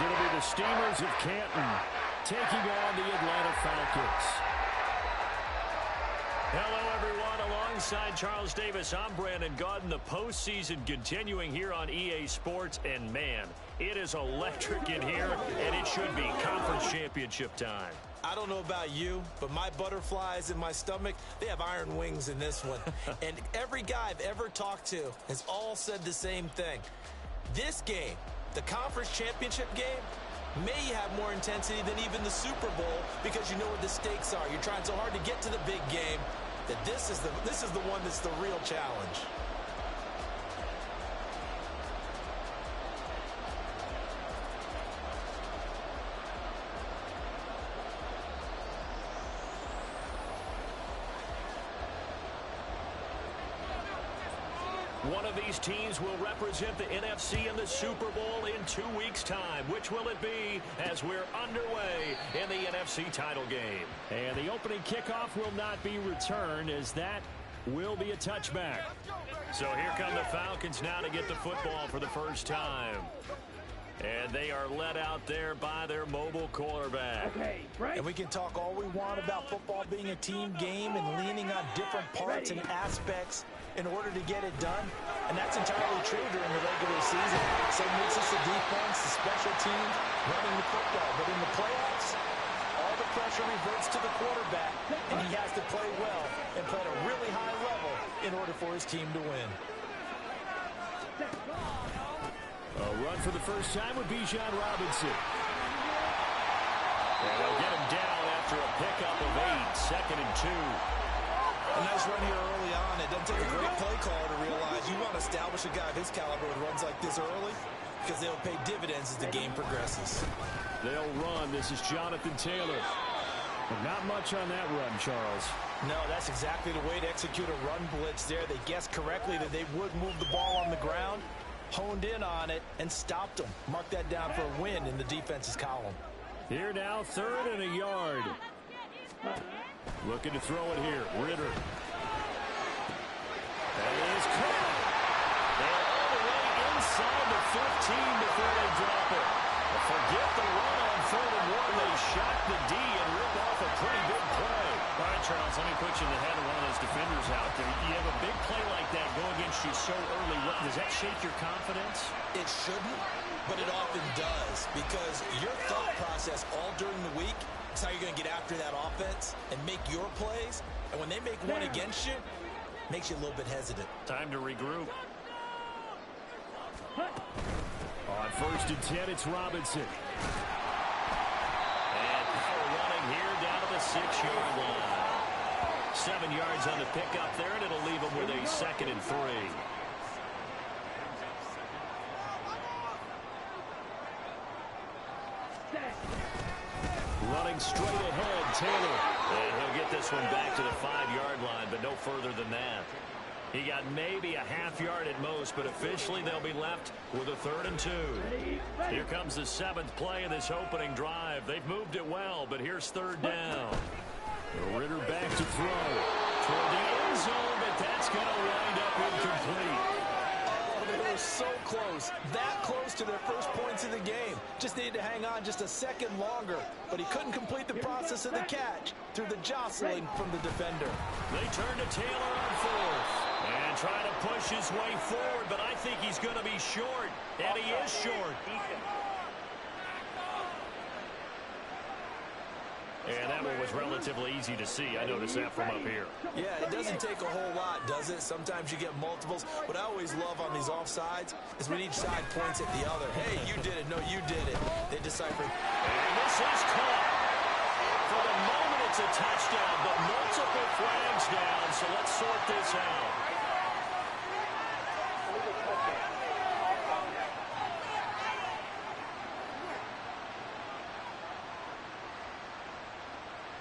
it'll be the Steamers of Canton taking on the Atlanta Falcons. Hello, everyone. Alongside Charles Davis, I'm Brandon Gaudin. The postseason continuing here on EA Sports. And, man, it is electric in here, and it should be conference championship time. I don't know about you, but my butterflies in my stomach, they have iron wings in this one. And every guy I've ever talked to has all said the same thing. This game, the conference championship game, may have more intensity than even the Super Bowl because you know what the stakes are. You're trying so hard to get to the big game that this is the one that's the real challenge. One of these teams will represent the NFC in the Super Bowl in 2 weeks' time. Which will it be as we're underway in the NFC title game? And the opening kickoff will not be returned as that will be a touchback. So here come the Falcons now to get the football for the first time. And they are led out there by their mobile quarterback. Okay, right. And we can talk all we want about football being a team game and leaning on different parts and aspects in order to get it done. And that's entirely true during the regular season. Some weeks it's the defense, the special teams, running the football. But in the playoffs, all the pressure reverts to the quarterback, and he has to play well and play at a really high level in order for his team to win. A run for the first time with Bijan Robinson. And they'll get him down after a pickup of 8, 2nd and 2. A nice run here early on. It doesn't take a great play caller to realize you want to establish a guy of his caliber with runs like this early because they'll pay dividends as the game progresses. They'll run. This is Jonathan Taylor. But not much on that run, Charles. No, that's exactly the way to execute a run blitz there. They guessed correctly that they would move the ball on the ground, honed in on it, and stopped them. Mark that down for a win in the defense's column. Here now, 3rd and a yard. Looking to throw it here. Ritter. That is caught. And all the way inside the 15 before they drop it. Forget the run on 3rd and 1. They shot the D and ripped off a pretty big play. All right, Charles, let me put you in the head of one of those defenders out there. You have a big play like that go against you so early. Does that shake your confidence? It shouldn't, but it often does because your thought process all during the week is how you're going to get after that offense and make your plays. And when they make one against you, it makes you a little bit hesitant. Time to regroup. On 1st and 10, it's Robinson. And power running here down to the 6-yard line. 7 yards on the pickup there, and it'll leave them with a 2nd and 3. Running straight ahead, Taylor. And he'll get this one back to the 5-yard line, but no further than that. He got maybe a half yard at most, but officially they'll be left with a 3rd and 2. Here comes the 7th play of this opening drive. They've moved it well, but here's 3rd down. Ritter back to throw. Toward the end zone, but that's going to wind up incomplete. Oh, they were so close, that close to their first points of the game. Just needed to hang on just a second longer, but he couldn't complete the process of the catch through the jostling from the defender. They turn to Taylor on 4th. And trying to push his way forward, but I think he's going to be short. And he is short. And that one was relatively easy to see. I noticed that from up here. Yeah, it doesn't take a whole lot, does it? Sometimes you get multiples. What I always love on these offsides is when each side points at the other. Hey, you did it. No, you did it. They decipher. And this is caught. For the moment, it's a touchdown, but multiple flags down, so let's sort this out.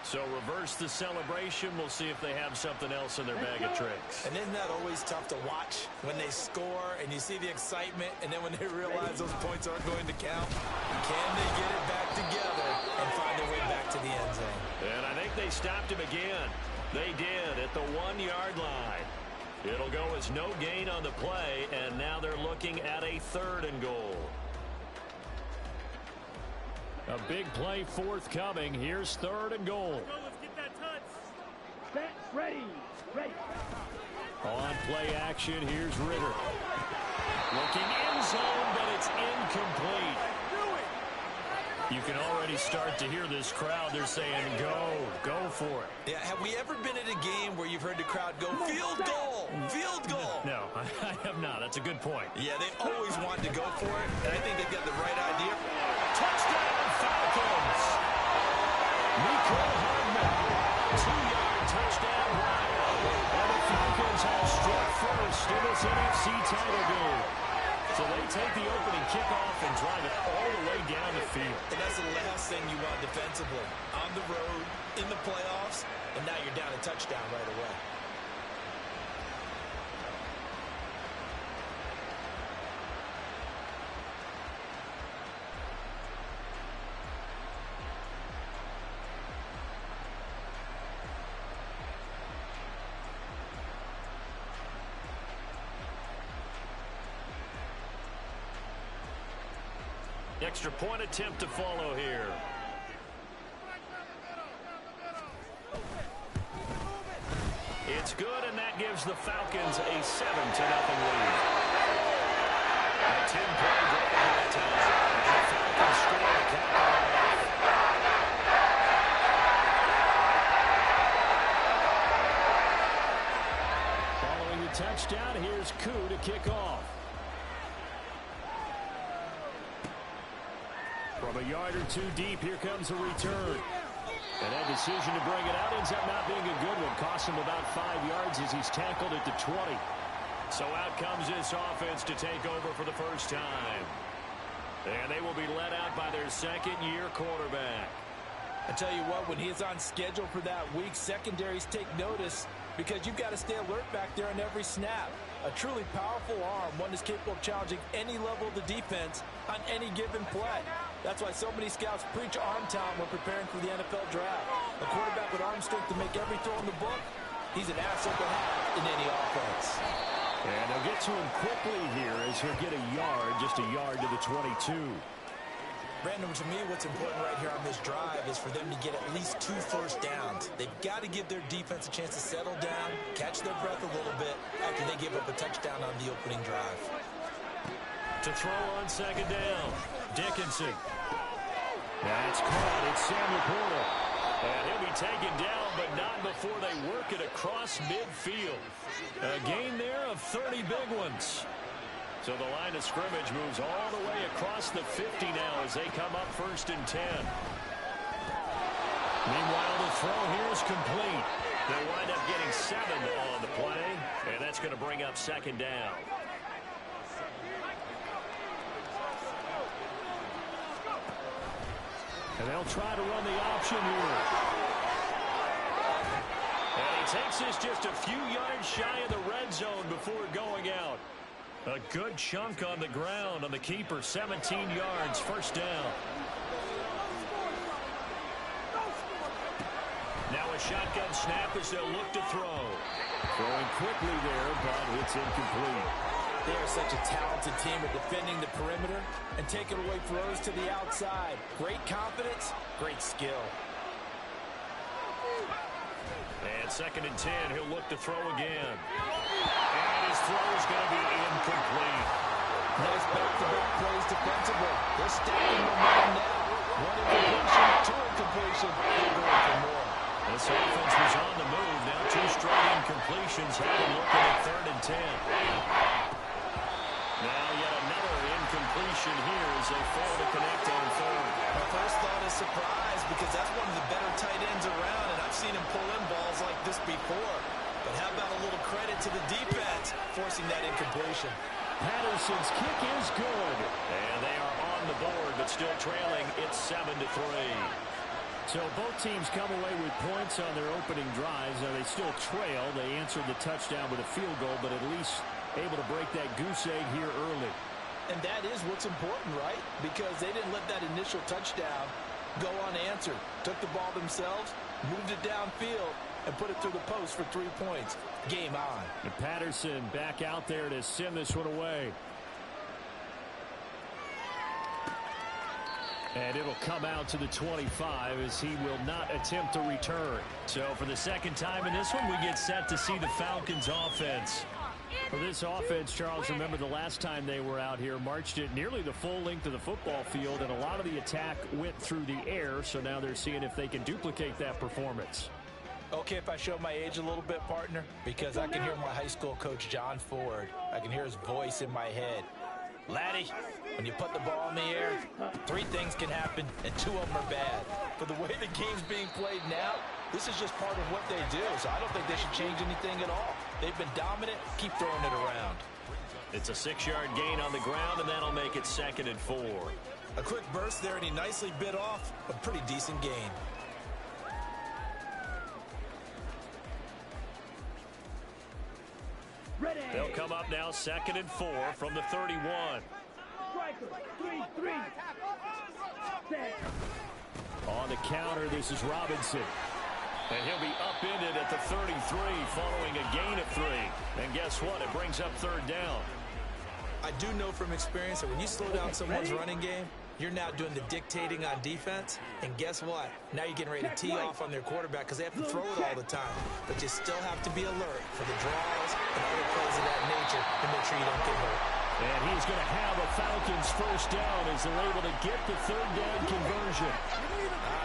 So reverse the celebration. We'll see if they have something else in their bag of tricks. And isn't that always tough to watch when they score and you see the excitement and then when they realize those points aren't going to count? Can they get it back together and find their way back to the end zone? And I think they stopped him again. They did at the 1-yard line. It'll go as no gain on the play, and now they're looking at a 3rd and goal. A big play forthcoming. Here's 3rd and goal. Let's get that touch. Set, ready. On play action, here's Ritter. Looking in zone, but it's incomplete. You can already start to hear this crowd. They're saying, go for it. Yeah, have we ever been at a game where you've heard the crowd go, field goal, field goal? No, I have not. That's a good point. Yeah, they always wanted to go for it, and I think they've got the right idea. Touchdown, Falcons! Nico Hardman, 2-yard touchdown run. And the Falcons have struck first in this NFC title game. So they take the opening kickoff and drive it all the way down the field. And that's the last thing you want defensively. On the road, in the playoffs, and now you're down a touchdown right away. Extra point attempt to follow here. It's good, and that gives the Falcons a 7-0 lead. A 10-point drive that time. The Falcons score to cap it off. Following the touchdown, here's Koo to kick off. From a yard or two deep, here comes a return. And that decision to bring it out ends up not being a good one. Cost him about 5 yards as he's tackled at the 20. So out comes this offense to take over for the first time. And they will be led out by their second-year quarterback. I tell you what, when he's on schedule for that week, secondaries take notice because you've got to stay alert back there on every snap. A truly powerful arm, one that's capable of challenging any level of the defense on any given play. That's why so many scouts preach arm talent when preparing for the NFL draft. A quarterback with arm strength to make every throw in the book, he's an asset to have in any offense. And they'll get to him quickly here as he'll get a yard, just a yard to the 22. Brandon, to me, what's important right here on this drive is for them to get at least 2 first downs. They've got to give their defense a chance to settle down, catch their breath a little bit after they give up a touchdown on the opening drive. To throw on second down, Dickinson. That's caught. It's Sam Laporta. And he'll be taken down, but not before they work it across midfield. A gain there of 30 big ones. So the line of scrimmage moves all the way across the 50 now as they come up 1st and 10. Meanwhile, the throw here is complete. They'll wind up getting 7 on the play, and that's going to bring up 2nd down. And they'll try to run the option here. And he takes this just a few yards shy of the red zone before going out. A good chunk on the ground on the keeper, 17 yards, 1st down. Now a shotgun snap as they'll look to throw. Throwing quickly there, but it's incomplete. They are such a talented team at defending the perimeter and taking away throws to the outside. Great confidence, great skill. And 2nd and 10, he'll look to throw again. And his throw is going to be incomplete. Nice back-to-back plays defensively. They're stacking momentum now. 1 incompletion, 2 incompletion. They're going for more. This offense was on the move. Now 2 straight incompletions. Have them looking at 3rd and 10. Now yet another incompletion here as they fail to connect on 3rd. My first thought is surprise because that's one of the better tight ends around, and I've seen him pull in balls like this before. But how about a little credit to the defense forcing that incompletion? Patterson's kick is good. And they are on the board, but still trailing. It's 7-3. So both teams come away with points on their opening drives. Now they still trail. They answered the touchdown with a field goal, but at least able to break that goose egg here early. And that is what's important, right? Because they didn't let that initial touchdown go unanswered. Took the ball themselves, moved it downfield, and put it through the post for 3 points. Game on. And Patterson back out there to send this one away. And it'll come out to the 25 as he will not attempt to return. So for the second time in this one, we get set to see the Falcons offense. For this offense, Charles, remember the last time they were out here, marched it nearly the full length of the football field, and a lot of the attack went through the air. So now they're seeing if they can duplicate that performance. Okay, if I show my age a little bit, partner, because I can hear my high school coach, John Ford. I can hear his voice in my head. Laddie, when you put the ball in the air, 3 things can happen, and 2 of them are bad. For the way the game's being played now, this is just part of what they do, so I don't think they should change anything at all. They've been dominant. Keep throwing it around. It's a 6-yard gain on the ground, and that'll make it 2nd and 4. A quick burst there, and he nicely bit off a pretty decent gain. Ready. They'll come up now 2nd and 4 from the 31. Striker. 3-3. Set. On the counter, this is Robinson. And he'll be upended at the 33 following a gain of 3. And guess what? It brings up 3rd down. I do know from experience that when you slow down someone's running game, you're now doing the dictating on defense. And guess what? Now you're getting ready to tee off on their quarterback because they have to throw it all the time. But you still have to be alert for the draws and other plays of that nature to make sure you don't get hurt. And he's going to have a Falcons 1st down as they're able to get the 3rd down conversion.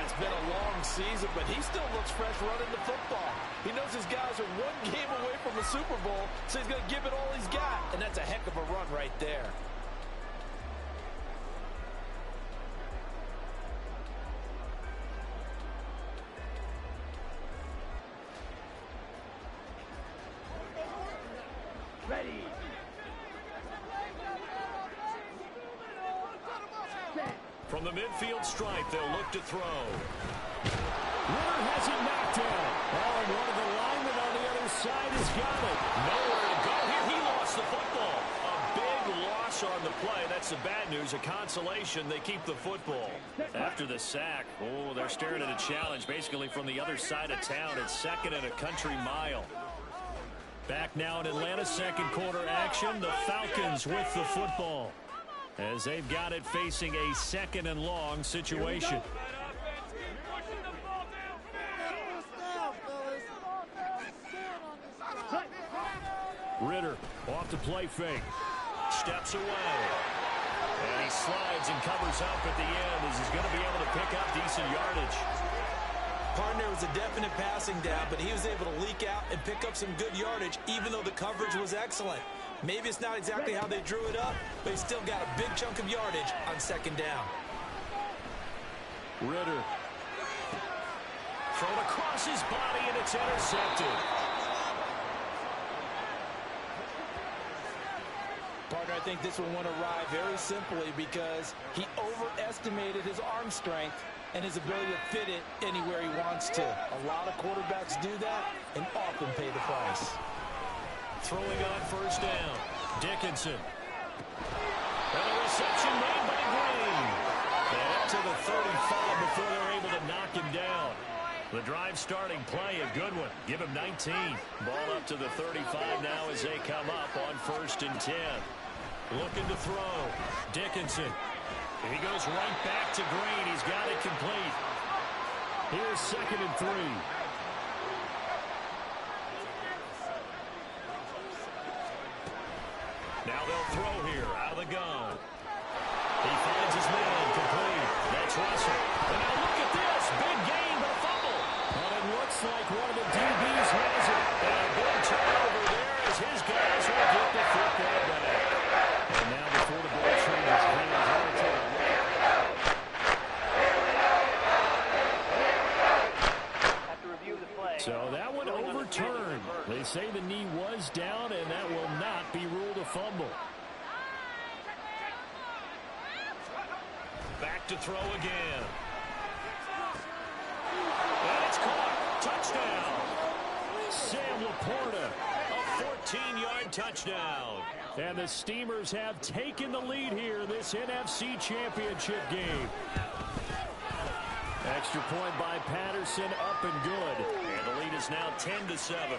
It's been a long season, but he still looks fresh running the football. He knows his guys are 1 game away from the Super Bowl, so he's going to give it all he's got. And that's a heck of a run right there. Ready. Set. From the midfield stripe, they'll look to throw. Ritter has it knocked down. Oh, and one of the linemen on the other side has got it. Nowhere to go here. He lost the football. A big loss on the play. That's the bad news. A consolation. They keep the football. After the sack, oh, they're staring at a challenge basically from the other side of town. It's 2nd and a country mile. Back now in Atlanta, 2nd quarter action. The Falcons with the football as they've got it facing a 2nd and long situation. Ritter off the play fake. Steps away. And he slides and covers up at the end as he's going to be able to pick up decent yardage. Partner was a definite passing down, but he was able to leak out and pick up some good yardage, even though the coverage was excellent. Maybe it's not exactly how they drew it up, but he still got a big chunk of yardage on 2nd down. Ritter. Thrown across his body, and it's intercepted. Partner, I think this one went awry very simply because he overestimated his arm strength and his ability to fit it anywhere he wants to. A lot of quarterbacks do that and often pay the price. Throwing on 1st down. Dickinson. And a reception made by Green. And up to the 35 before they're able to knock him down. The drive starting play, a good one. Give him 19. Ball up to the 35 now as they come up on 1st and 10. Looking to throw. Dickinson. He goes right back to Green. He's got it complete. Here's 2nd and 3. Now they'll throw here out of the gun. He finds his man complete. That's Russell. And now look at this. Big gain, but a fumble. And it looks like one of the DBs has it. And a big turnover there as his guys will get the football back. And now before the ball changes hands, so that one overturned. They say the knee was down, and that will not be ruled a fumble. Back to throw again. And it's caught. Touchdown. Sam Laporta, a 14-yard touchdown. And the Steamers have taken the lead here in this NFC Championship game. Extra point by Patterson, up and good. And the lead is now 10-7.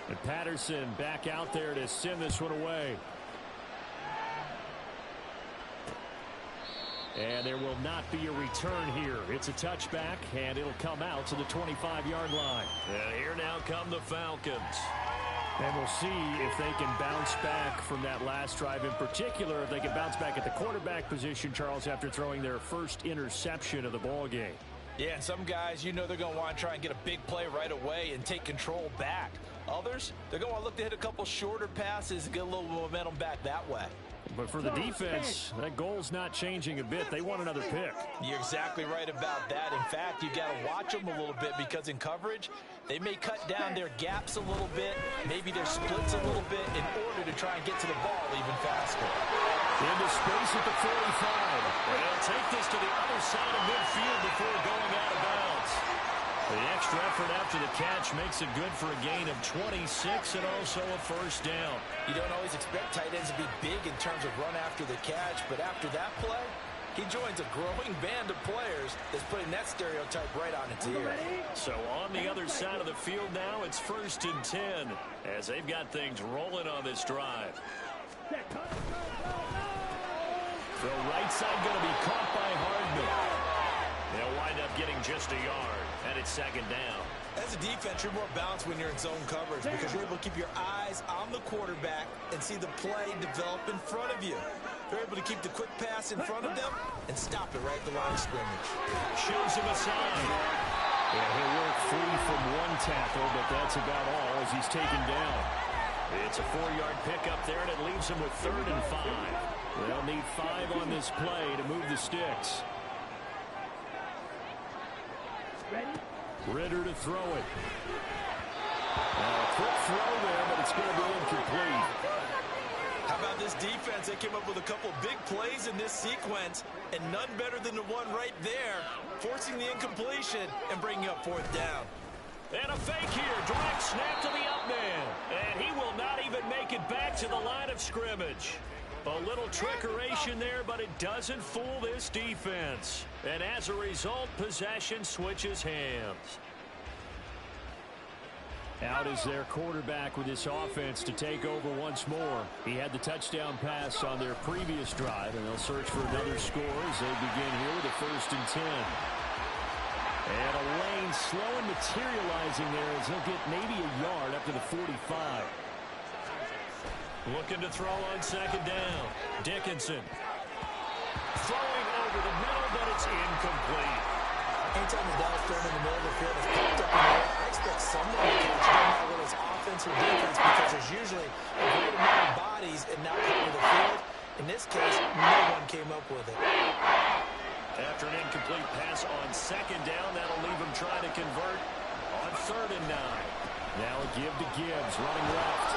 And Patterson back out there to send this one away. And there will not be a return here. It's a touchback, and it'll come out to the 25-yard line. And here now come the Falcons. And we'll see if they can bounce back from that last drive. In particular, if they can bounce back at the quarterback position, Charles, after throwing their first interception of the ball game. Yeah, and some guys, you know they're going to want to try and get a big play right away and take control back. Others, they're going to look to hit a couple shorter passes and get a little momentum back that way. But for the defense, that goal's not changing a bit. They want another pick. You're exactly right about that. In fact, you've got to watch them a little bit because in coverage, they may cut down their gaps a little bit, maybe their splits a little bit in order to try and get to the ball even faster. Into space at the 45. And they'll take this to the other side of midfield before going out of bounds. The extra effort after the catch makes it good for a gain of 26 and also a first down. You don't always expect tight ends to be big in terms of run after the catch, but after that play, he joins a growing band of players that's putting that stereotype right on its ear. So on the other side of the field now, it's 1st and 10 as they've got things rolling on this drive. The right side going to be caught by Hardman. They'll wind up getting just a yard, and it's 2nd down. As a defense, you're more balanced when you're in zone coverage because you're able to keep your eyes on the quarterback and see the play develop in front of you. You're able to keep the quick pass in front of them and stop it right at the line of scrimmage. Shows him a sign. Yeah, he'll work free from one tackle, but that's about all as he's taken down. It's a 4-yard pickup there, and it leaves him with 3rd and 5. They'll need 5 on this play to move the sticks. Ritter to throw it. Now a quick throw there, but it's going to be incomplete. How about this defense? They came up with a couple big plays in this sequence, and none better than the one right there, forcing the incompletion and bringing up 4th down. And a fake here. Direct snap to the up man. And he will not even make it back to the line of scrimmage. A little trickeration there, but it doesn't fool this defense. And as a result, possession switches hands. Out is their quarterback with this offense to take over once more. He had the touchdown pass on their previous drive, and they'll search for another score as they begin here with a 1st and 10. And a lane slow and materializing there as he'll get maybe a yard up to the 45. Looking to throw on 2nd down. Dickinson. Throwing over the middle, but it's incomplete. Anytime the ball is thrown in the middle of the field, it's popped up in the air, I expect someone to catch it. Doesn't matter whether it's offense or defense because there's usually a great amount of bodies and not cover the field. In this case, no one came up with it. After an incomplete pass on 2nd down, that'll leave him trying to convert on 3rd and 9. Now a give to Gibbs, running left.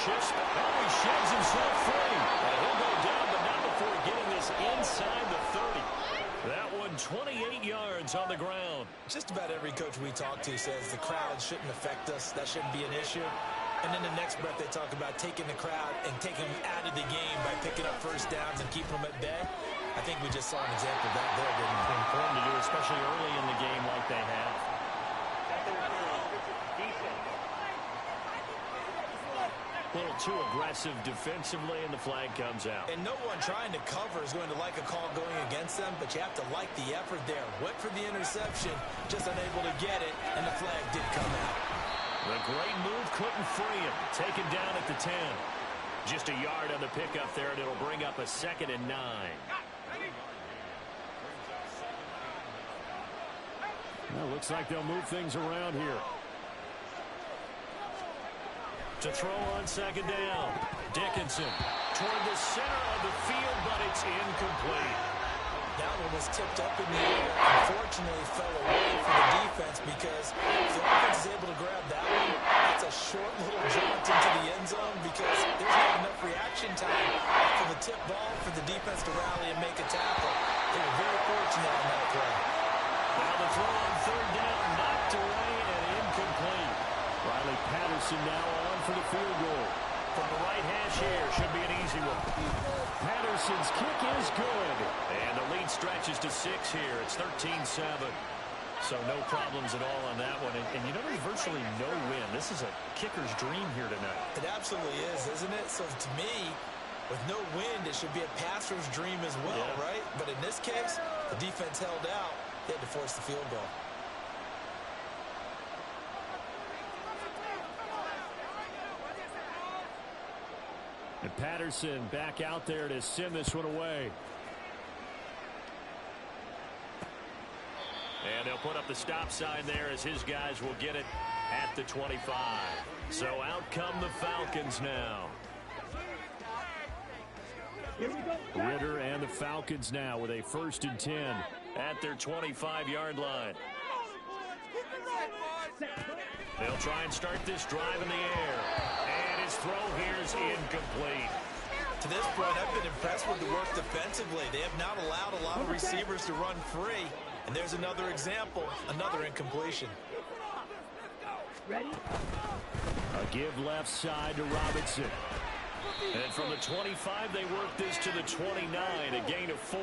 He sheds himself free. And he'll go down, but not before getting this inside the 30. That one 28 yards on the ground. Just about every coach we talk to says the crowd shouldn't affect us. That shouldn't be an issue. And then the next breath they talk about taking the crowd and taking them out of the game by picking up 1st downs and keeping them at bay. I think we just saw an example of that there, didn't we? Important to do, especially early in the game like they have. A little too aggressive defensively, and the flag comes out. And no one trying to cover is going to like a call going against them, but you have to like the effort there. Went for the interception, just unable to get it, and the flag did come out. The great move couldn't free him. Taken down at the 10. Just a yard on the pickup there, and it'll bring up a 2nd and 9. Well, looks like they'll move things around here. To throw on 2nd down. Dickinson toward the center of the field, but it's incomplete. That one was tipped up in the air. Unfortunately, fell away for the defense because if the offense is able to grab that one, that's a short little jaunt into the end zone because there's not enough reaction time for the tip ball for the defense to rally and make a tackle. They were very fortunate on that play. Now the throw on 3rd down, knocked away and incomplete. Riley Patterson now on for the field goal. From the right hash here, should be an easy one. Patterson's kick is good. And the lead stretches to 6 here. It's 13-7. So no problems at all on that one. And you know, there's virtually no this is a kicker's dream here tonight. It absolutely is, isn't it? So to me, with no wind, it should be a passer's dream as well, right? But in this case, the defense held out. They had to force the field goal. And Patterson back out there to send this one away. And they'll put up the stop sign there as his guys will get it at the 25. So out come the Falcons now. Here we go. Ridder and the Falcons now with a 1st and 10 at their 25-yard line. They'll try and start this drive in the air. And his throw here is incomplete. To this point, I've been impressed with the work defensively. They have not allowed a lot of receivers to run free. And there's another example, another incompletion. Ready? A give left side to Robinson. And from the 25, they work this to the 29, a gain of 4.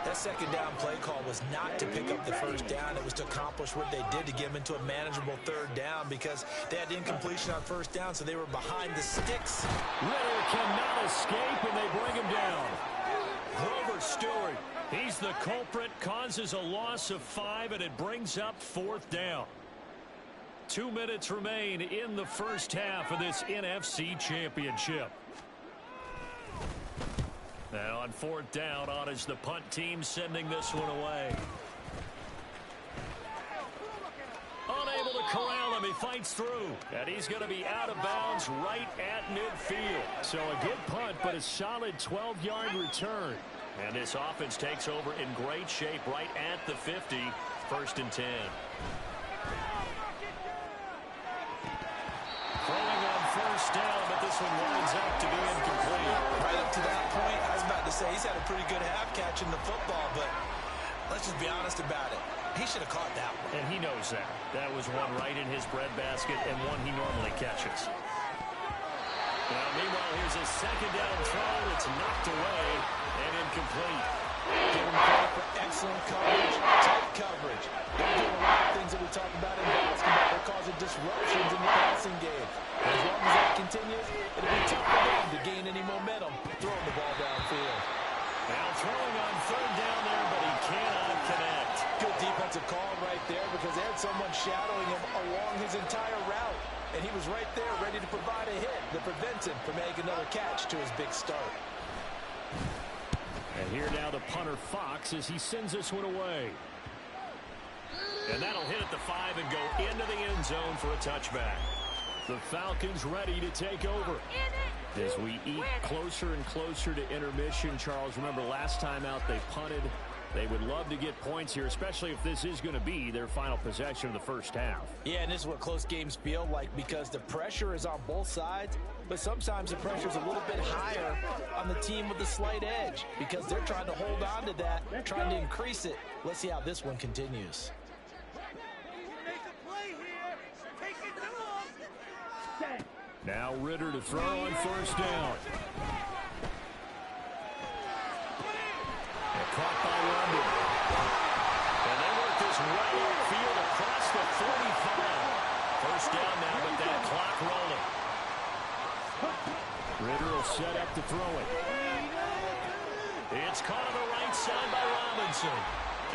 That second down play call was not to pick up the first down. It was to accomplish what they did to get them into a manageable 3rd down because they had incompletion on 1st down, so they were behind the sticks. Ridder cannot escape, and they bring him down. Grover Stewart, he's the culprit, causes a loss of 5, and it brings up 4th down. 2 minutes remain in the first half of this NFC Championship. Now on 4th down, on is the punt team sending this one away. Unable to corral him, he fights through. And he's going to be out of bounds right at midfield. So a good punt, but a solid 12-yard return. And this offense takes over in great shape right at the 50, 1st and 10. Throwing on 1st down, but this one winds up to be incomplete. Right up to that point, I was about to say he's had a pretty good half catching the football, but let's just be honest about it. He should have caught that one. And he knows that. That was one right in his breadbasket and one he normally catches. Now, meanwhile, here's a 2nd down throw that's knocked away and incomplete. Give him credit for excellent coverage, tight coverage. They're doing a lot of things that we talk about in basketball. They're causing disruptions in the passing game. And as long as that continues, it'll be tough for them to gain any momentum throwing the ball downfield. Now throwing on 3rd down there, but he cannot connect. Good defensive call right there because they had someone shadowing him along his entire route. And he was right there ready to provide a hit that prevents him from making another catch to his big start. And here now the punter Fox as he sends this one away. And that'll hit at the 5 and go into the end zone for a touchback. The Falcons ready to take over. As we eat closer and closer to intermission, Charles, remember last time out they punted. They would love to get points here, especially if this is going to be their final possession of the first half. Yeah, and this is what close games feel like because the pressure is on both sides, but sometimes the pressure is a little bit higher on the team with the slight edge because they're trying to hold on to that, trying to increase it. Let's see how this one continues. Now Ridder to throw on 1st down. And caught by London. And they work this right upfield across the 45. 1st down now, but that clock rolling. Ridder will set up to throw it. It's caught on the right side by Robinson.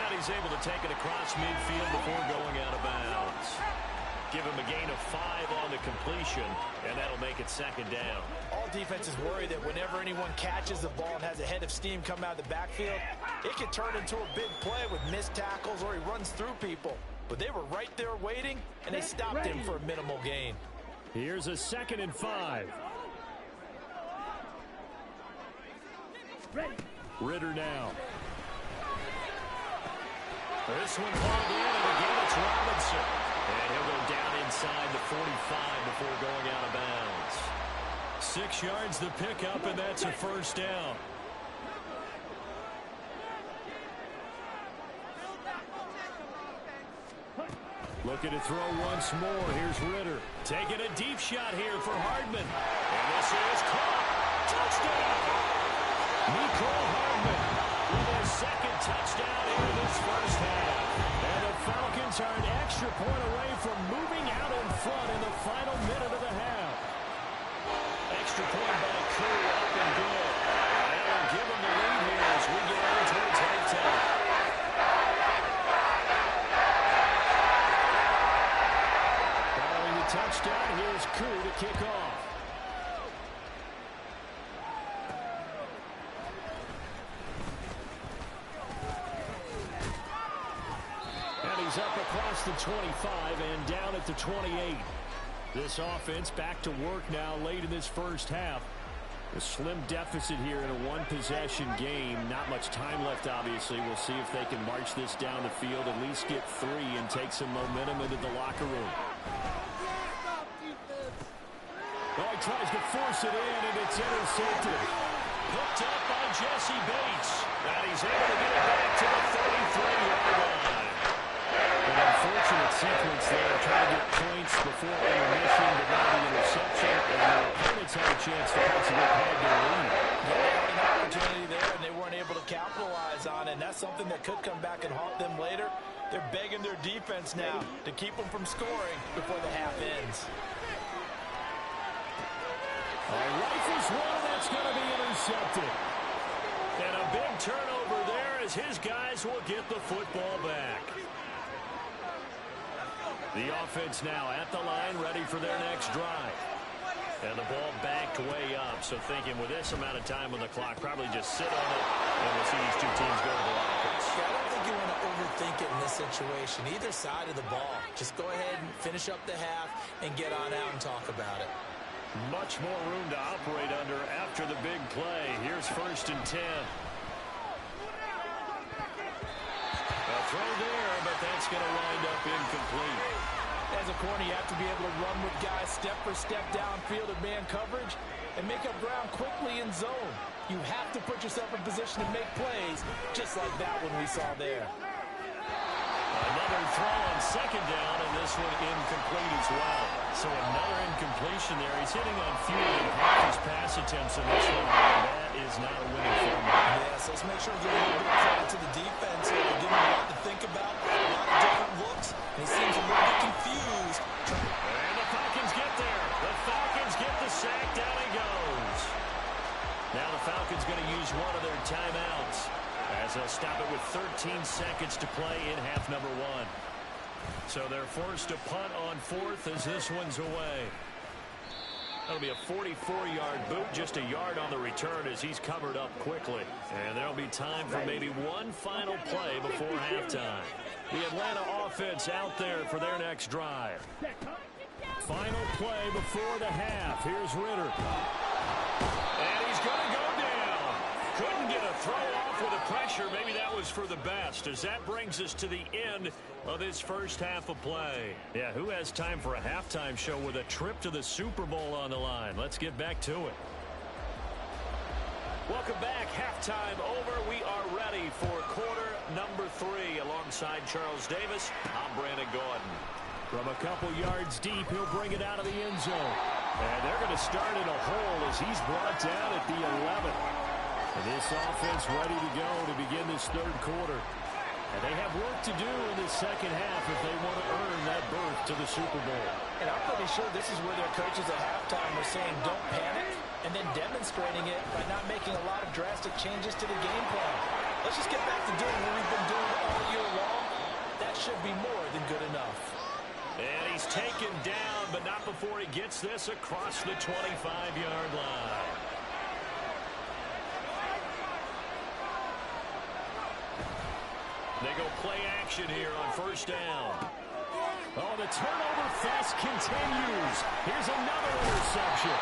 And he's able to take it across midfield before going out of bounds. Give him a gain of 5 on the completion, and that'll make it 2nd down. All defenses worry that whenever anyone catches the ball and has a head of steam come out of the backfield, it can turn into a big play with missed tackles or he runs through people. But they were right there waiting, and they stopped him for a minimal gain. Here's a 2nd and 5. Ready. Ridder now. This one called in, and again it's Robinson. And he'll go down inside the 45 before going out of bounds. 6 yards the pickup, and that's a 1st down. Looking to throw once more. Here's Ridder. Taking a deep shot here for Hardman. And this is caught. Touchdown! Mecole Hardman with his 2nd touchdown here in this first half. And the Falcons are an extra point away from moving out in front touchdown. Here's Koo to kick off. And he's up across the 25 and down at the 28. This offense back to work now late in this first half. A slim deficit here in a one-possession game. Not much time left, obviously. We'll see if they can march this down the field, at least get 3 and take some momentum into the locker room. Oh, he tries to force it in, and it's intercepted. Hooked up by Jesse Bates. And he's able to get it back to the 33-yard line. An unfortunate sequence there, trying to get points before intermission, but now the interception, and their opponents had a chance to possibly pad their lead. They had an opportunity there, and they weren't able to capitalize on it, and that's something that could come back and haunt them later. They're begging their defense now to keep them from scoring before the half ends. Rifles one, that's going to be intercepted. And a big turnover there as his guys will get the football back. The offense now at the line, ready for their next drive. And the ball backed way up. So thinking with this amount of time on the clock, probably just sit on it, and we'll see these two teams go to the offense. I don't think you want to overthink it in this situation. Either side of the ball. Just go ahead and finish up the half and get on out and talk about it. Much more room to operate under after the big play. Here's 1st and 10. A throw there, but that's going to wind up incomplete. As a corner, you have to be able to run with guys step for step downfield in man coverage and make up ground quickly in zone. You have to put yourself in position to make plays, just like that one we saw there. Another throw on 2nd down, and this one incomplete as well. So another incompletion there. He's hitting on fewer than half his pass attempts in this one, and that is not a winning formula. Yeah, so let's make sure we give a little bit of credit to the defense here. They're giving him a lot to think about, a lot of different looks, and he seems a little bit confused. And the Falcons get there. The Falcons get the sack. Down he goes. Now the Falcons going to use one of their timeouts, as they'll stop it with 13 seconds to play in half number 1. So they're forced to punt on 4th as this one's away. That'll be a 44-yard boot, just a yard on the return as he's covered up quickly. And there'll be time for maybe one final play before halftime. The Atlanta offense out there for their next drive. Final play before the half. Here's Ritter. And he's going to go down. Couldn't get a throw off with the pressure. Maybe that was for the best, as that brings us to the end of this first half of play. Yeah, who has time for a halftime show with a trip to the Super Bowl on the line? Let's get back to it. Welcome back. Halftime over. We are ready for quarter number 3. Alongside Charles Davis, I'm Brandon Gordon. From a couple yards deep, he'll bring it out of the end zone. And they're going to start in a hole as he's brought down at the 11. And this offense ready to go to begin this third quarter. And they have work to do in this second half if they want to earn that berth to the Super Bowl. And I'm pretty sure this is where their coaches at halftime were saying don't panic, and then demonstrating it by not making a lot of drastic changes to the game plan. Let's just get back to doing what we've been doing all year long. That should be more than good enough. And he's taken down, but not before he gets this across the 25-yard line. They go play action here on 1st down. Oh, the turnover fest continues. Here's another interception.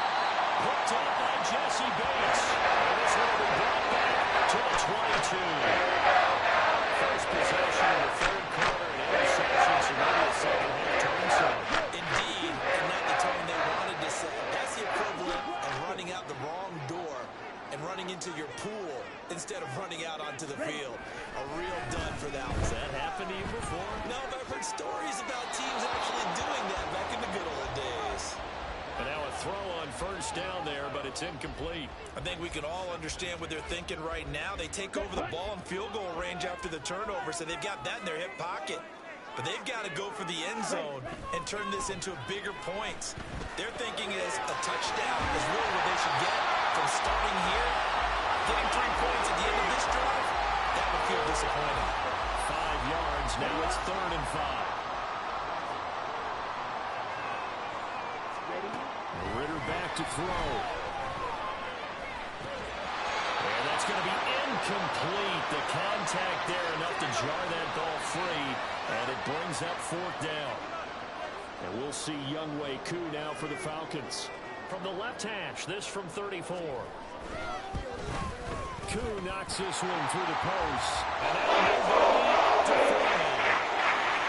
Picked up by Jesse Bates. And this one will be brought back to the 22. First possession of the third quarter, and interception, so maybe a second half turn. So indeed, and not the tone they wanted to set. That's the equivalent of running out the wrong door and running into your pool instead of running out onto the field. A real dud for that one. Has that happened to you before? No, but I've heard stories about teams actually doing that back in the good old days. And now a throw on 1st down there, but it's incomplete. I think we can all understand what they're thinking right now. They take over the ball in field goal range after the turnover, so they've got that in their hip pocket. But they've got to go for the end zone and turn this into bigger points. Their thinking is a touchdown is really what they should get from starting here. Getting 3 points at the end of this drive, that would feel disappointing. 5 yards, now it's 3rd and 5. Ritter back to throw. And that's going to be incomplete. The contact there enough to jar that ball free, and it brings up fourth down. And we'll see Younghoe Koo now for the Falcons. From the left hash, this from 34. Koo knocks this one through the post. And now to Foreman.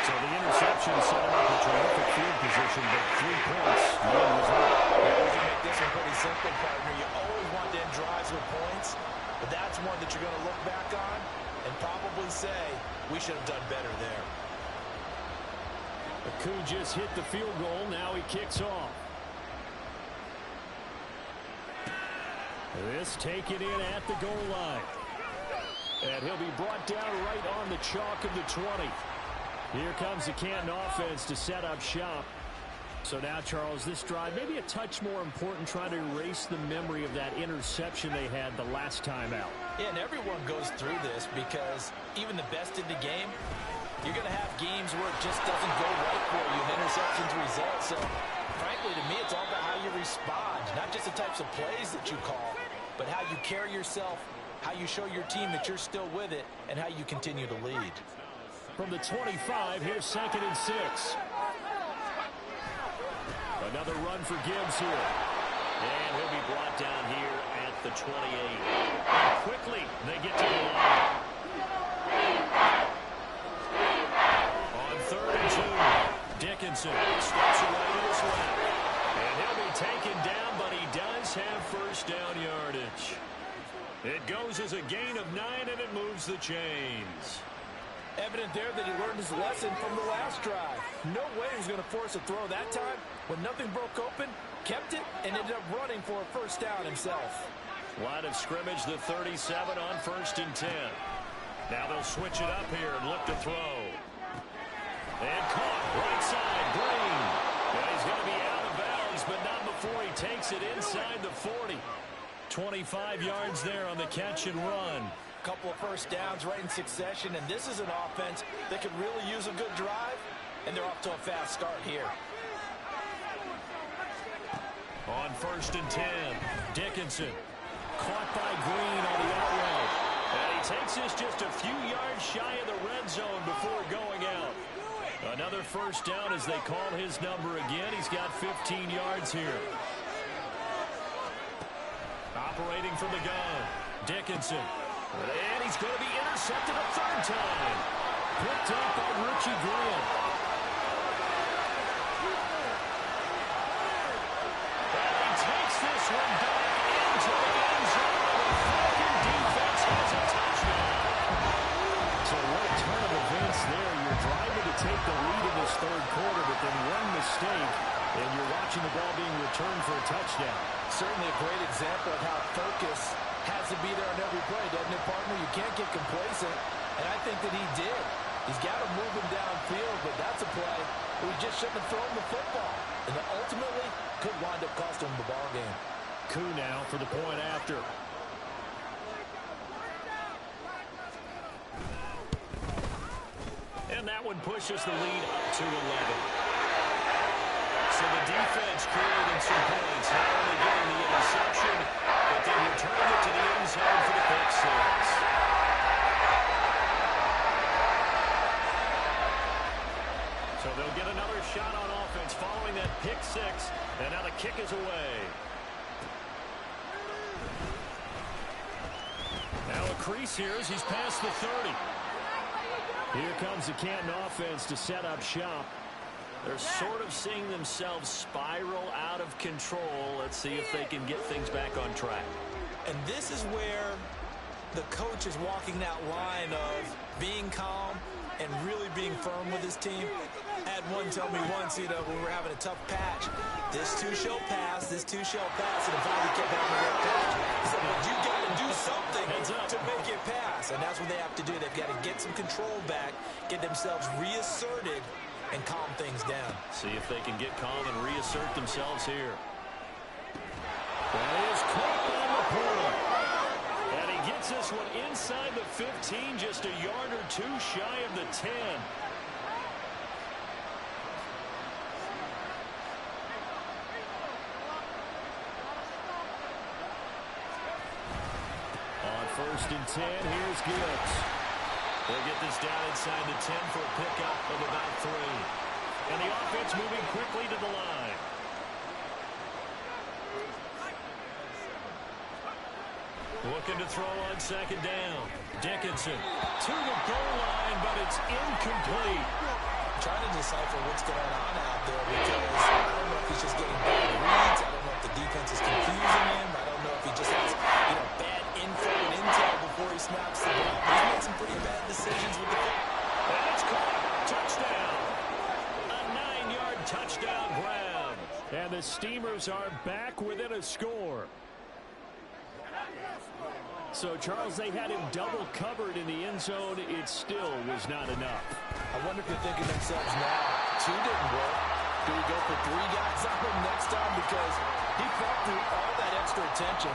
So the interception set him up a terrific field position, but 3 points. None was up. Yeah, we can make this one pretty simple, partner. You always want to end drives with points, but that's one that you're going to look back on and probably say, we should have done better there. Koo just hit the field goal. Now he kicks off. This taken in at the goal line. And he'll be brought down right on the chalk of the 20. Here comes the Canton offense to set up shop. So now, Charles, this drive maybe a touch more important, trying to erase the memory of that interception they had the last time out. Yeah, and everyone goes through this because even the best in the game, you're going to have games where it just doesn't go right for you and interceptions result. So, frankly, to me, it's all about how you respond, not just the types of plays that you call, but how you carry yourself, how you show your team that you're still with it, and how you continue to lead. From the 25, here's 2nd and 6. Another run for Gibbs here. And he'll be brought down here at the 28. And quickly, they get to the line. On 3rd and 2, Dickinson steps away to his left. And he'll be taken down, but he does have first down yardage. It goes as a gain of 9, and it moves the chains. Evident there that he learned his lesson from the last drive. No way he was going to force a throw that time. When nothing broke open, kept it, and ended up running for a first down himself. Line of scrimmage, the 37 on 1st and 10. Now they'll switch it up here and look to throw. And caught, right side, Green. And he's going to be out of bounds, but not before he takes it inside the 40. 25 yards there on the catch and run. Couple of first downs right in succession, and this is an offense that could really use a good drive, and they're off to a fast start here. On 1st and 10, Dickinson caught by Green on the out route. And he takes this just a few yards shy of the red zone before going out. Another first down as they call his number again. He's got 15 yards here. Operating from the gun, Dickinson. And he's going to be intercepted a 3rd time. Picked up by Richie Graham. And he takes this one back into the end zone. The Falcon defense has a touchdown. So what a turn of events there. You're driving to take the lead in this 3rd quarter, but then one mistake, and you're watching the ball being returned for a touchdown. Certainly a great example of how focus has to be there on every play, doesn't it, partner? You can't get complacent, and I think that he did. He's got to move him downfield, but that's a play where he just shouldn't have thrown the football, and that ultimately could wind up costing him the ball game. Koo now for the point after. And that one pushes the lead up to 11. So the defense creating some points, not only getting the interception, but they return it to the end zone for the pick six. So they'll get another shot on offense following that pick six, and now the kick is away. Now a crease here as he's past the 30. Here comes the Canton offense to set up shop. They're sort of seeing themselves spiral out of control. Let's see if they can get things back on track. And this is where the coach is walking that line of being calm and really being firm with his team. I had one tell me once, when we were having a tough patch, this too shall pass, this too shall pass, and if we kept having a rough patch, he said, but you got to do something to make it pass. And that's what they have to do. They've got to get some control back, get themselves reasserted, and calm things down. See if they can get calm and reassert themselves here. That is caught on the point. And he gets this one inside the 15, just a yard or two shy of the 10. First and 10. Here's Gibbs. They'll get this down inside the 10 for a pickup of about 3. And the offense moving quickly to the line. Looking to throw on second down. Dickinson to the goal line, but it's incomplete. I'm trying to decipher what's going on out there because I don't know if he's just getting bad reads. I don't know if the defense is confusing him. I don't know if he just has, bad info and intel before he snaps the ball. He's made some pretty bad decisions with the ball. And it's caught. Touchdown. A 9-yard touchdown grab. And the Steamers are back within a score. So, Charles, they had him double covered in the end zone. It still was not enough. I wonder if they're thinking to themselves now, 2 didn't work. Do we go for 3 guys on him next time? Because he fought through all that extra attention,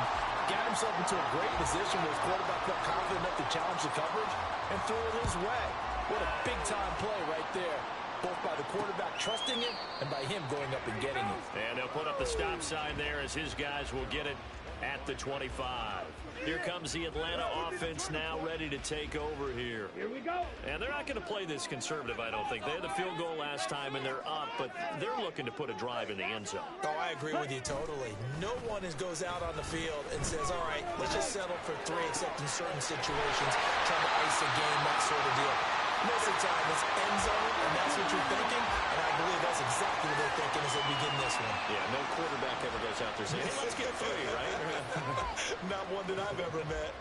got himself into a great position where his quarterback felt confident enough to challenge the coverage and threw it his way. What a big-time play right there, both by the quarterback trusting it and by him going up and getting it. And they'll put up the stop sign there as his guys will get it at the 25. Here comes the Atlanta offense now ready to take over here. Here we go. And they're not going to play this conservative, I don't think. They had the field goal last time, and they're up, but they're looking to put a drive in the end zone. Oh, I agree with you totally. No one goes out on the field and says, all right, let's just settle for 3, except in certain situations, trying to ice a game, that sort of deal. Most of the time, it's end zone, and that's what you're thinking, and I believe that's exactly what they're thinking as they begin this one. Yeah, no quarterback ever goes out there saying, hey, let's get 3, right? Not one that I've ever met.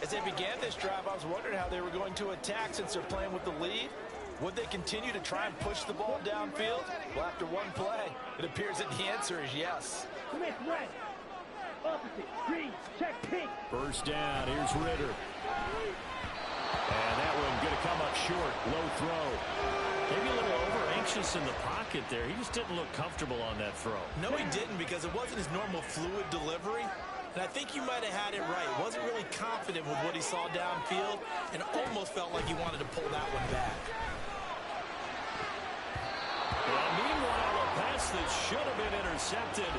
As they began this drive, I was wondering how they were going to attack since they're playing with the lead. Would they continue to try and push the ball downfield? Well, after one play, it appears that the answer is yes. Smith right. Opposite. Green. Check pink. First down. Here's Ritter. And that one going to come up short. Low throw. Maybe a little over-anxious in the pocket there. He just didn't look comfortable on that throw. No, he didn't, because it wasn't his normal fluid delivery. And I think you might have had it right. Wasn't really confident with what he saw downfield and almost felt like he wanted to pull that one back. And meanwhile, a pass that should have been intercepted,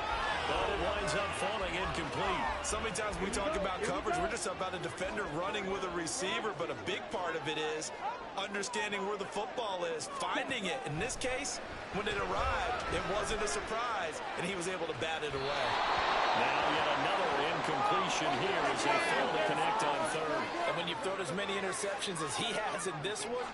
but it winds up falling incomplete. So many times we talk about coverage, we're just about a defender running with a receiver, but a big part of it is understanding where the football is, finding it. In this case, when it arrived, it wasn't a surprise, and he was able to bat it away. Now yet another incompletion here as they fail to connect on third. And when you've thrown as many interceptions as he has in this one,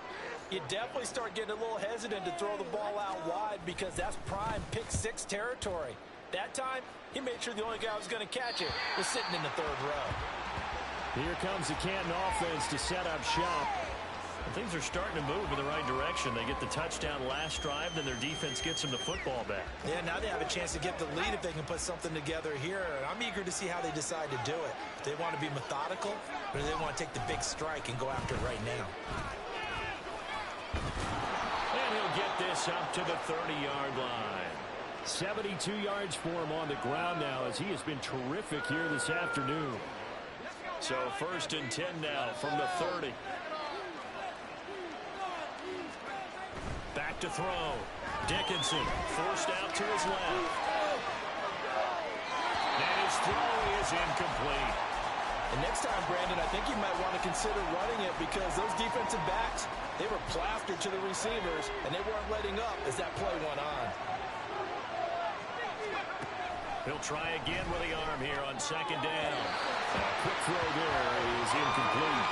you definitely start getting a little hesitant to throw the ball out wide because that's prime pick-6 territory. That time, he made sure the only guy who was going to catch it was sitting in the third row. Here comes the Canton offense to set up shop. And things are starting to move in the right direction. They get the touchdown last drive, then their defense gets them the football back. Yeah, now they have a chance to get the lead if they can put something together here. And I'm eager to see how they decide to do it. Do they want to be methodical, or do they want to take the big strike and go after it right now? And he'll get this up to the 30-yard line. 72 yards for him on the ground now as he has been terrific here this afternoon. So first and 10 now from the 30. Back to throw. Dickinson forced out to his left. And his throw is incomplete. And next time, Brandon, I think you might want to consider running it because those defensive backs, they were plastered to the receivers, and they weren't letting up as that play went on. He'll try again with the arm here on second down. A quick throw there is incomplete.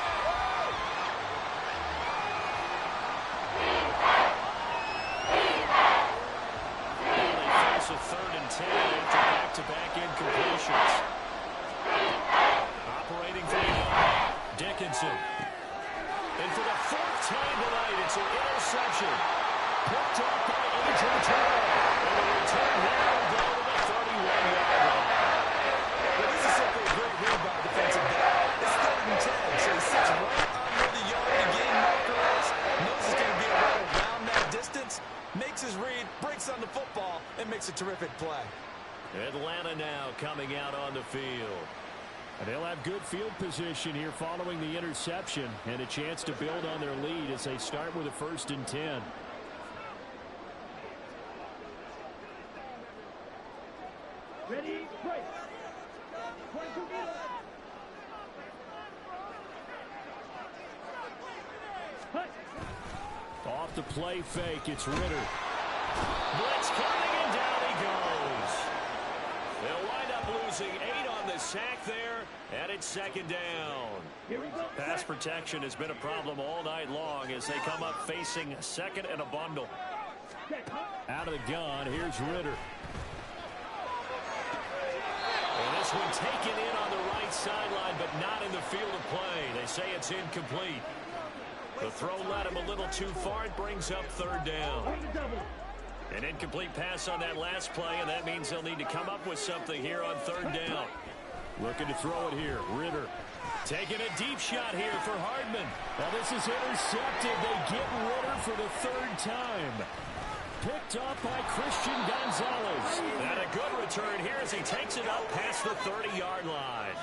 Now they face a 3rd and 10 after back-to-back incompletions. Operating for the arm, Dickinson. And for the 4th time tonight, it's an interception. Picked up by Adrian Terrell. And the return now will go to the 31-yard line. Well, this is simply a great read by the defensive back. It's 3rd and 10, so he sits right on where the yard to gain marker is. Knows it's going to be right around that distance. Makes his read, breaks on the football, and makes a terrific play. Atlanta now coming out on the field. And they'll have good field position here following the interception and a chance to build on their lead as they start with a 1st and 10. Ready, break. 22 meters. the play fake. It's Ritter. Blitz coming, and down he goes. They'll wind up losing 8 on the sack there, and it's second down. Pass protection has been a problem all night long as they come up facing second and a bundle. Out of the gun, here's Ritter. And this one taken in on the right sideline, but not in the field of play. They say it's incomplete. The throw led him a little too far. It brings up third down. An incomplete pass on that last play, and that means they'll need to come up with something here on third down. Looking to throw it here. Ritter. Taking a deep shot here for Hardman. Now this is intercepted. They get Ritter for the third time. Picked up by Christian Gonzalez. And a good return here as he takes it up past the 30-yard line.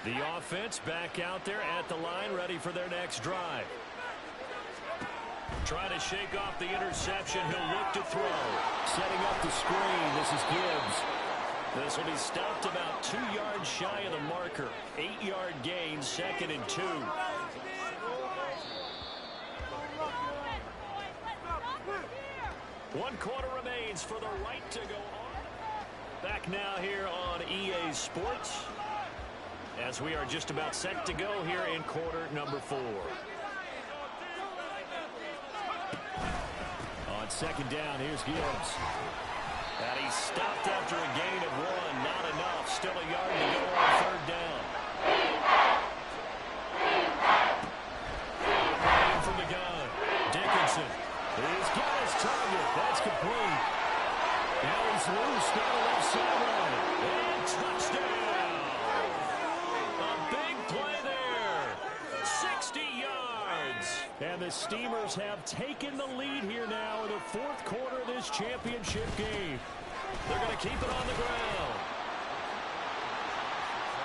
The offense back out there at the line, ready for their next drive. Trying to shake off the interception. He'll look to throw. Setting up the screen. This is Gibbs. This will be stopped about 2 yards shy of the marker. 8-yard gain, 2nd and 2. One quarter remains for the right to go on. Back now here on EA Sports, as we are just about set to go here in quarter number 4. On second down, here's Gibbs. And he's stopped after a gain of 1. Not enough. Still a yard to go on third down. Playing from the gun. Dickinson. He's got his target. That's complete. Now he's loose down the left sideline. And touchdown. A big play there. 60 yards. And the Steamers have taken the lead here now in the fourth quarter of this championship game. They're going to keep it on the ground.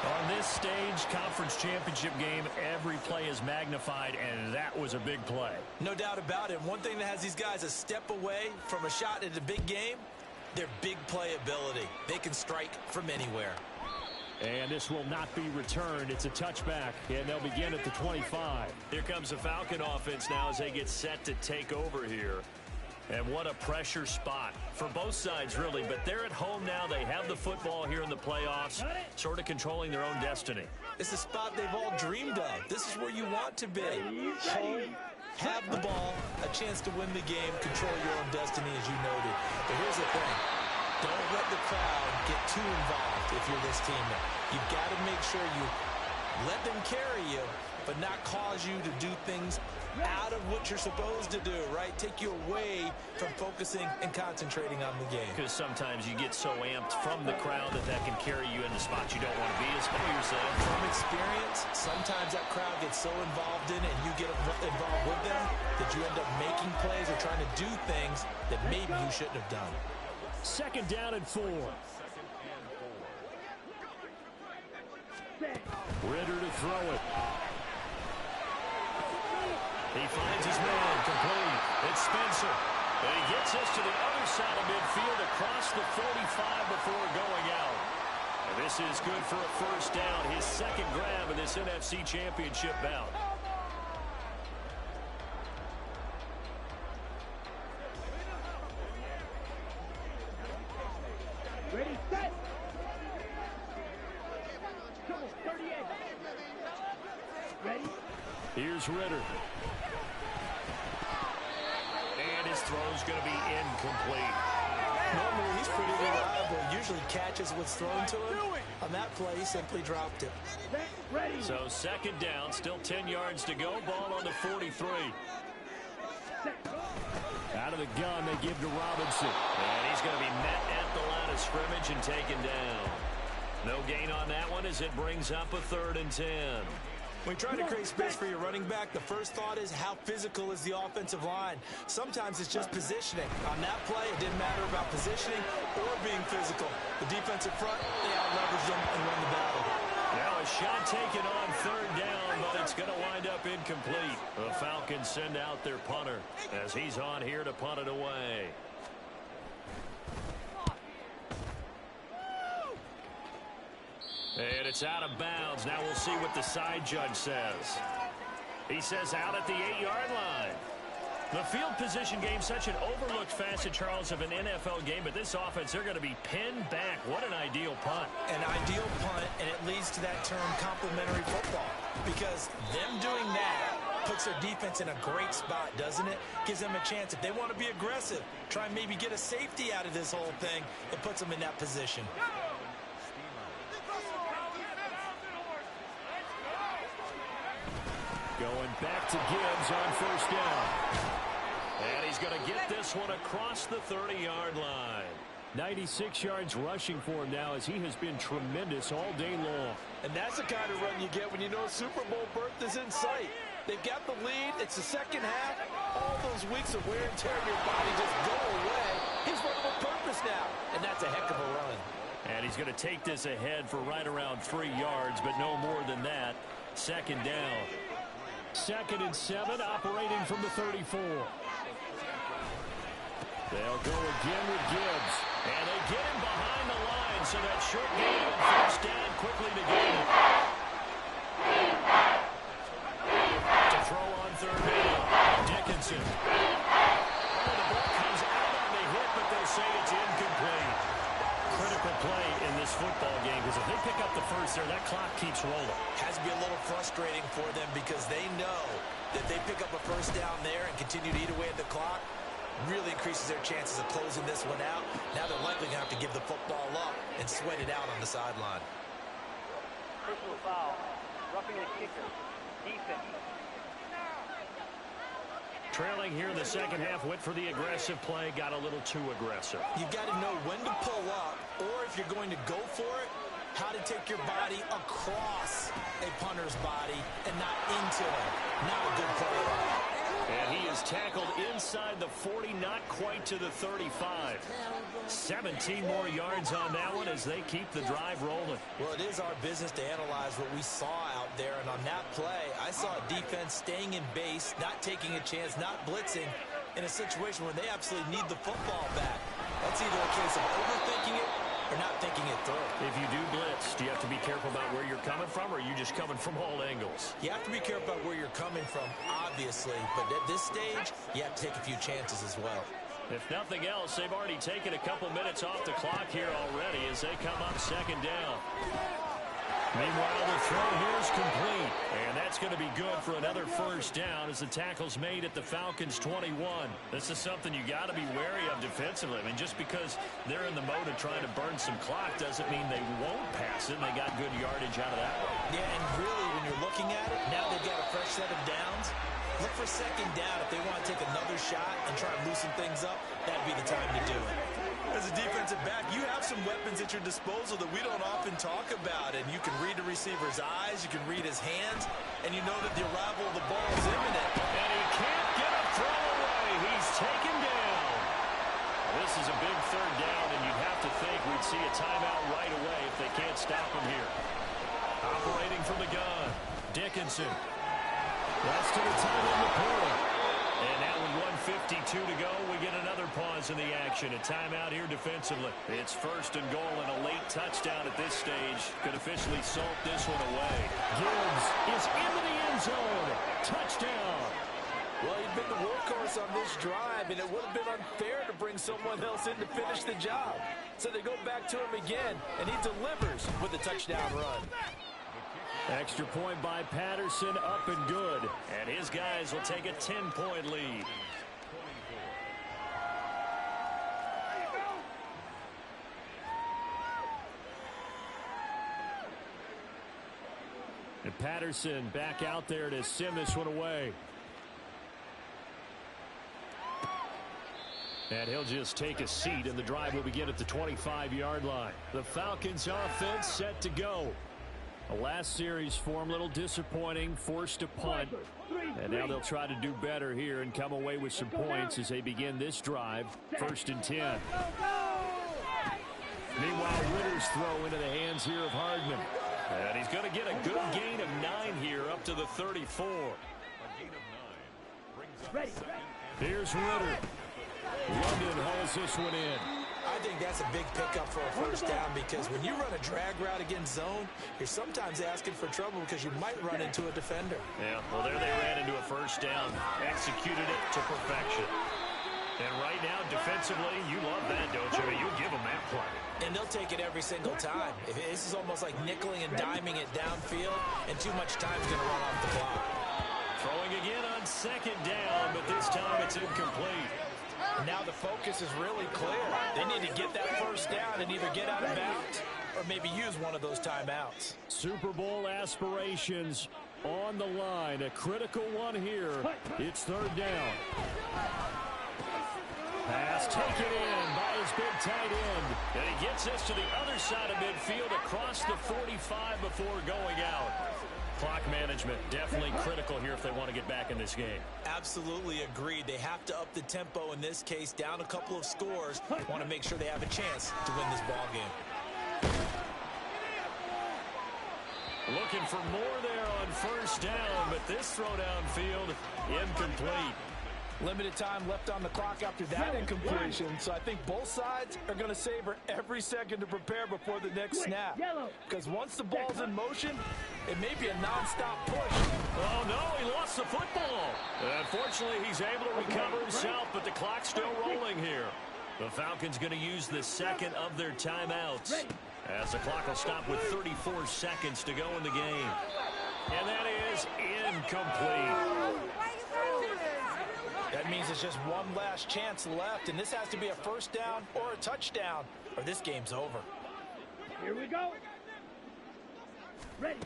On this stage, conference championship game, every play is magnified, and that was a big play. No doubt about it. One thing that has these guys a step away from a shot at a big game, their big play ability. They can strike from anywhere. And this will not be returned. It's a touchback, and they'll begin at the 25. Here comes the Falcon offense now as they get set to take over here. And what a pressure spot for both sides, really. But they're at home now. They have the football here in the playoffs, sort of controlling their own destiny. It's a spot they've all dreamed of. This is where you want to be. Home, have the ball, a chance to win the game, control your own destiny, as you noted. But here's the thing. Don't let the crowd get too involved if you're this team. You've got to make sure you let them carry you, but not cause you to do things out of what you're supposed to do, right? Take you away from focusing and concentrating on the game. Because sometimes you get so amped from the crowd that can carry you into spots you don't want to be, as you're saying. From experience, sometimes that crowd gets so involved in it and you get involved with them that you end up making plays or trying to do things that maybe you shouldn't have done. Second down and 4. Ritter to throw it. He finds his man, complete. It's Spencer. And he gets us to the other side of midfield across the 45 before going out. And this is good for a first down, his second grab in this NFC Championship bout. Ready, set. Come on, 38. Ready? Here's Ritter. And his throw's going to be incomplete. Normally, he's pretty reliable. Usually catches what's thrown to him. On that play, he simply dropped it. Ready. So second down, still 10 yards to go. Ball on the 43. Out of the gun, they give to Robinson. And he's going to be met at the line of scrimmage and taken down. No gain on that one as it brings up a 3rd and 10. When you're trying to create space for your running back, the first thought is how physical is the offensive line. Sometimes it's just positioning. On that play, it didn't matter about positioning or being physical. The defensive front, they out-leveraged them and won the battle. Now a shot taken on 3rd down, but it's going to wind up incomplete. The Falcons send out their punter as he's on here to punt it away. And it's out of bounds. Now we'll see what the side judge says. He says out at the 8-yard line. The field position game, such an overlooked facet, Charles, of an NFL game, but this offense, they're going to be pinned back. What an ideal punt. An ideal punt, and it leads to that term complementary football, because them doing that puts their defense in a great spot, doesn't it? Gives them a chance. If they want to be aggressive, try and maybe get a safety out of this whole thing, it puts them in that position. Going back to Gibbs on first down. And he's going to get this one across the 30-yard line. 96 yards rushing for him now, as he has been tremendous all day long. And that's the kind of run you get when you know Super Bowl berth is in sight. They've got the lead. It's the second half. All those weeks of wear and tear in your body just go away. He's running with purpose now, and that's a heck of a run. And he's going to take this ahead for right around 3 yards, but no more than that. Second down. 2nd and 7, operating from the 34. They'll go again with Gibbs. And they get him behind the line, so that short gain on first down quickly to gain. To throw on third down. Dickinson. Oh, the ball comes out on the hit, but they'll say it's incomplete. Critical play in this football game, because if they pick up the first there, that clock keeps rolling. Has to be a little frustrating for them, because they know that they pick up a first down there and continue to eat away at the clock, really increases their chances of closing this one out. Now they're likely going to have to give the football up and sweat it out on the sideline. Personal foul. Roughing the kicker. Defense. Trailing here in the second half, went for the aggressive play, got a little too aggressive. You've got to know when to pull up, or if you're going to go for it, how to take your body across a punter's body and not into it. Not a good play. And he is tackled inside the 40, not quite to the 35. 17 more yards on that one as they keep the drive rolling. Well, it is our business to analyze what we saw out there, and on that play, I saw a defense staying in base, not taking a chance, not blitzing, in a situation where they absolutely need the football back. That's either a case of overthinking it or not thinking it through. If you do blitz, do you have to be careful about where you're coming from, or are you just coming from all angles? You have to be careful about where you're coming from, obviously, but at this stage, you have to take a few chances as well. If nothing else, they've already taken a couple minutes off the clock here already as they come up second down. Meanwhile, the throw here is complete, and that's going to be good for another first down as the tackle's made at the Falcons' 21. This is something you got to be wary of defensively. I mean, just because they're in the mode of trying to burn some clock doesn't mean they won't pass it. They got good yardage out of that one. Yeah, and really, when you're looking at it, now they've got a fresh set of downs. Look for second down. If they want to take another shot and try and loosen things up, that'd be the time to do it. As a defensive back, you have some weapons at your disposal that we don't often talk about, and you can read the receiver's eyes, you can read his hands, and you know that the arrival of the ball is imminent. And he can't get a throw away. He's taken down. This is a big third down, and you'd have to think we'd see a timeout right away if they can't stop him here. Operating from the gun, Dickinson. That's to the tight end, Porter. And now with 1:52 to go, we get another pause in the action. A timeout here defensively. It's first and goal and a late touchdown at this stage. Could officially salt this one away. Gibbs is into the end zone. Touchdown. Well, he'd been the workhorse on this drive, and it would have been unfair to bring someone else in to finish the job. So they go back to him again, and he delivers with a touchdown run. Extra point by Patterson, up and good. And his guys will take a 10-point lead. And Patterson back out there to send this one away. And he'll just take a seat, and the drive will begin at the 25-yard line. The Falcons offense set to go. The last series for him, a little disappointing, forced to punt. And now they'll try to do better here and come away with some points as they begin this drive, 1st and 10. Meanwhile, Ritter's throw into the hands here of Hardman. And he's going to get a good gain of 9 here up to the 34. Ready. Here's Ritter. London hauls this one in. I think that's a big pickup for a first down because when you run a drag route against zone, you're sometimes asking for trouble because you might run into a defender. Yeah, well, there they ran into a first down, executed it to perfection. And right now, defensively, you love that, don't you? I mean, you give them that play. And they'll take it every single time. This is almost like nickeling and diming it downfield, and too much time's going to run off the clock. Throwing again on second down, but this time it's incomplete. Now the focus is really clear. They need to get that first down and either get out of bounds or maybe use one of those timeouts. Super Bowl aspirations on the line. A critical one here. It's third down. Pass taken in by his big tight end. And he gets this to the other side of midfield across the 45 before going out. Clock management definitely critical here if they want to get back in this game. Absolutely agreed. They have to up the tempo in this case, down a couple of scores. Want to make sure they have a chance to win this ball game. Looking for more there on first down, but this throw downfield incomplete. Limited time left on the clock after that incompletion, so I think both sides are going to savor every second to prepare before the next snap. Because once the ball's in motion, it may be a nonstop push. Oh, no, he lost the football. Unfortunately, he's able to recover himself, but the clock's still rolling here. The Falcons going to use the second of their timeouts, as the clock will stop with 34 seconds to go in the game. And that is incomplete. That means it's just one last chance left, and this has to be a first down or a touchdown, or this game's over. Here we go. Ready.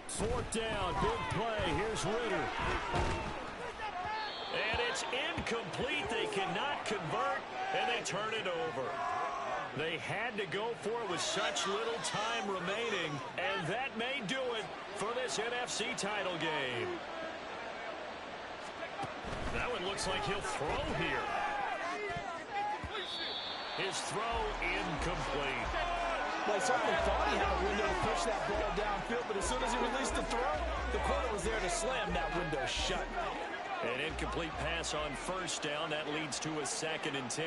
Fourth down, big play. Here's Ritter. And it's incomplete. They cannot convert, and they turn it over. They had to go for it with such little time remaining, and that may do it for this NFC title game. That one looks like he'll throw here. His throw incomplete. Well, I certainly thought he had a window to push that ball downfield, but as soon as he released the throw, the corner was there to slam that window shut. An incomplete pass on first down. That leads to a 2nd and 10.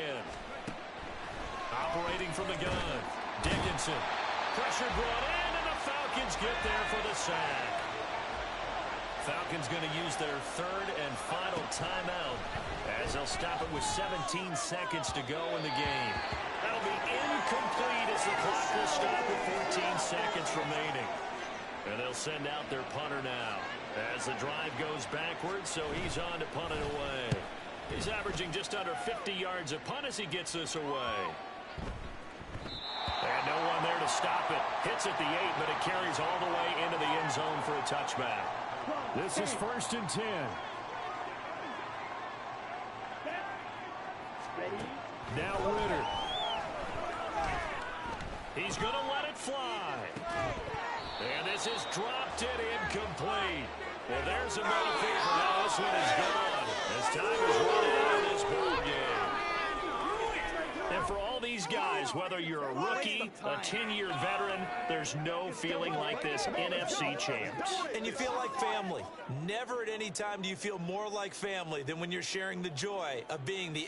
Operating from the gun, Dickinson. Pressure brought in, and the Falcons get there for the sack. Falcons going to use their third and final timeout as they'll stop it with 17 seconds to go in the game. That'll be incomplete as the clock will stop with 14 seconds remaining. And they'll send out their punter now as the drive goes backwards, so he's on to punt it away. He's averaging just under 50 yards a punt as he gets this away. And no one there to stop it. Hits at the 8, but it carries all the way into the end zone for a touchback. This is 1st and 10. Now Ritter. He's going to let it fly. And this is dropped it incomplete. Well, there's a benefit. Now this one is gone as time is running out of this ball game. And for all these guys, whether you're a rookie, a 10-year veteran, there's no feeling like this NFC champs. And you feel like family. Never at any time do you feel more like family than when you're sharing the joy of being the